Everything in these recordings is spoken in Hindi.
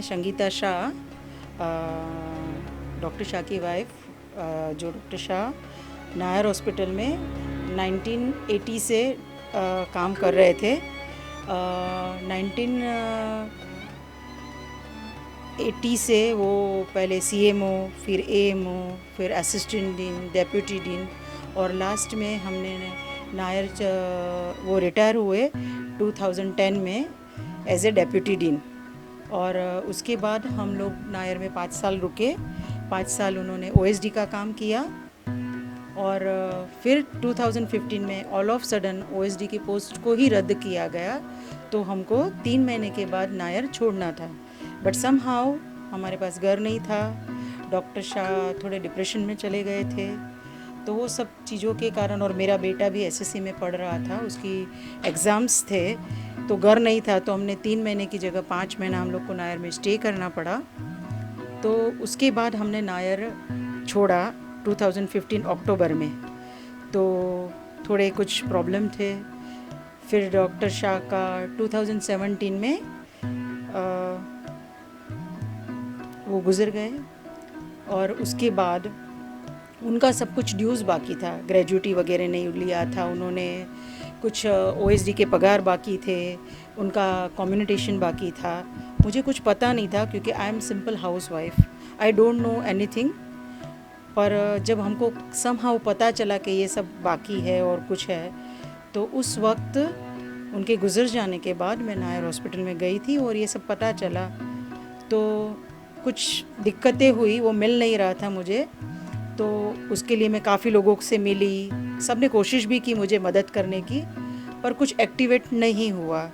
संगीता शाह, डॉक्टर शाह की वाइफ, जो डॉक्टर शाह नायर हॉस्पिटल में 1980 से काम कर रहे थे। 1980 से वो पहले सीएमओ, फिर एएमओ, फिर असिस्टेंट डीन, डेप्यूटी डीन, और लास्ट में हमने नायर वो रिटायर हुए 2010 में एज ए डेप्यूटी डीन। और उसके बाद हम लोग नायर में 5 साल रुके। 5 साल उन्होंने ओएसडी का काम किया, और फिर 2015 में ऑल ऑफ सडन ओएसडी की पोस्ट को ही रद्द किया गया, तो हमको 3 महीने के बाद नायर छोड़ना था। बट समहाउ हमारे पास घर नहीं था, डॉक्टर शाह थोड़े डिप्रेशन में चले गए थे, तो वो सब चीज़ों के कारण, और मेरा बेटा भी एसएससी में पढ़ रहा था, उसकी एग्ज़ाम्स थे, तो घर नहीं था, तो हमने 3 महीने की जगह 5 महीना हम लोग को नायर में स्टे करना पड़ा। तो उसके बाद हमने नायर छोड़ा 2015 अक्टूबर में। तो थोड़े कुछ प्रॉब्लम थे, फिर डॉक्टर शाह का 2017 में वो गुज़र गए, और उसके बाद उनका सब कुछ ड्यूज़ बाकी था, ग्रेजुएटी वगैरह नहीं लिया था उन्होंने, कुछ ओएसडी के पगार बाकी थे, उनका कम्युनिकेशन बाकी था। मुझे कुछ पता नहीं था क्योंकि I am simple house wife, I don't know anything. पर जब हमको समहाउ पता चला कि ये सब बाकी है और कुछ है, तो उस वक्त उनके गुज़र जाने के बाद मैं नायर हॉस्पिटल में गई थी और ये सब पता चला, तो कुछ दिक्कतें हुई, वो मिल नहीं रहा था मुझे। तो उसके लिए मैं काफ़ी लोगों से मिली, सब ने कोशिश भी की मुझे मदद करने की, पर कुछ एक्टिवेट नहीं हुआ।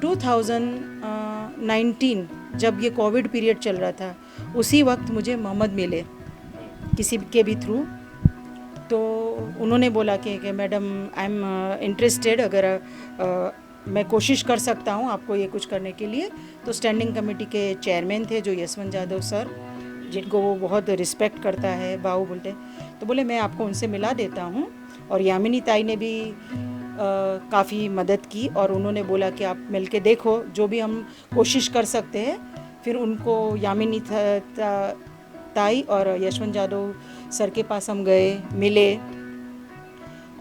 2019 जब ये कोविड पीरियड चल रहा था, उसी वक्त मुझे मोहम्मद मिले किसी के भी थ्रू। तो उन्होंने बोला कि मैडम आई एम इंटरेस्टेड, अगर मैं कोशिश कर सकता हूँ आपको ये कुछ करने के लिए। तो स्टैंडिंग कमेटी के चेयरमैन थे जो यशवंत जादव सर, जिनको वो बहुत रिस्पेक्ट करता है, बाबू बोलते, तो बोले मैं आपको उनसे मिला देता हूँ। और यामिनी ताई ने भी काफ़ी मदद की, और उन्होंने बोला कि आप मिल के देखो, जो भी हम कोशिश कर सकते हैं। फिर उनको यामिनी ताई और यशवंत जादव सर के पास हम गए, मिले,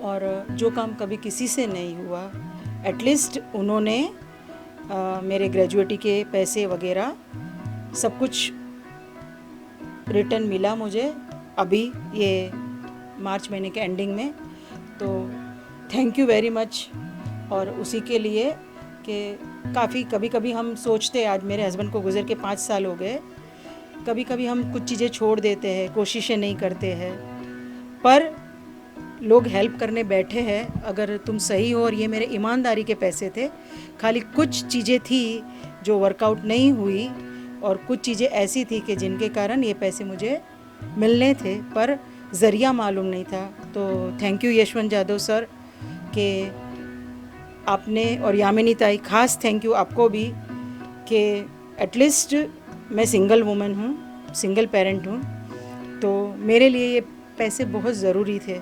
और जो काम कभी किसी से नहीं हुआ, एटलीस्ट उन्होंने मेरे ग्रेजुएटी के पैसे वगैरह सब कुछ रिटर्न मिला मुझे अभी ये मार्च महीने के एंडिंग में। तो थैंक यू वेरी मच। और उसी के लिए कि काफ़ी कभी कभी हम सोचते, आज मेरे हस्बैंड को गुजर के 5 साल हो गए, कभी कभी हम कुछ चीज़ें छोड़ देते हैं, कोशिशें नहीं करते हैं, पर लोग हेल्प करने बैठे हैं। अगर तुम सही हो, और ये मेरे ईमानदारी के पैसे थे, खाली कुछ चीज़ें थी जो वर्कआउट नहीं हुई, और कुछ चीज़ें ऐसी थी कि जिनके कारण ये पैसे मुझे मिलने थे, पर ज़रिया मालूम नहीं था। तो thank you Yashwant Jadhav sir कि आपने, और यामिनी ताई, ख़ास थैंक यू आपको भी कि एटलीस्ट मैं सिंगल वुमन हूँ, सिंगल पेरेंट हूँ, तो मेरे लिए ये पैसे बहुत ज़रूरी थे।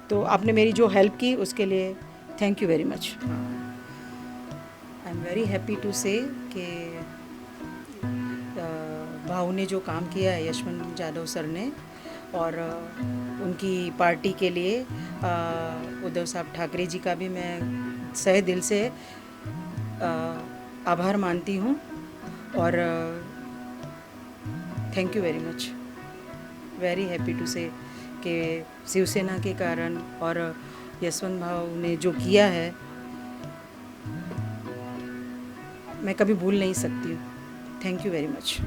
तो आपने मेरी जो हेल्प की उसके लिए thank you very much. I am very happy to say कि भाऊ ने जो काम किया है यशवंत जादव सर ने, और उनकी पार्टी के लिए उद्धव साहब ठाकरे जी का भी मैं सहे दिल से आभार मानती हूँ। और thank you very much, very happy to say कि शिवसेना के कारण और यशवंत भाऊ ने जो किया है, मैं कभी भूल नहीं सकती हूँ। Thank you very much.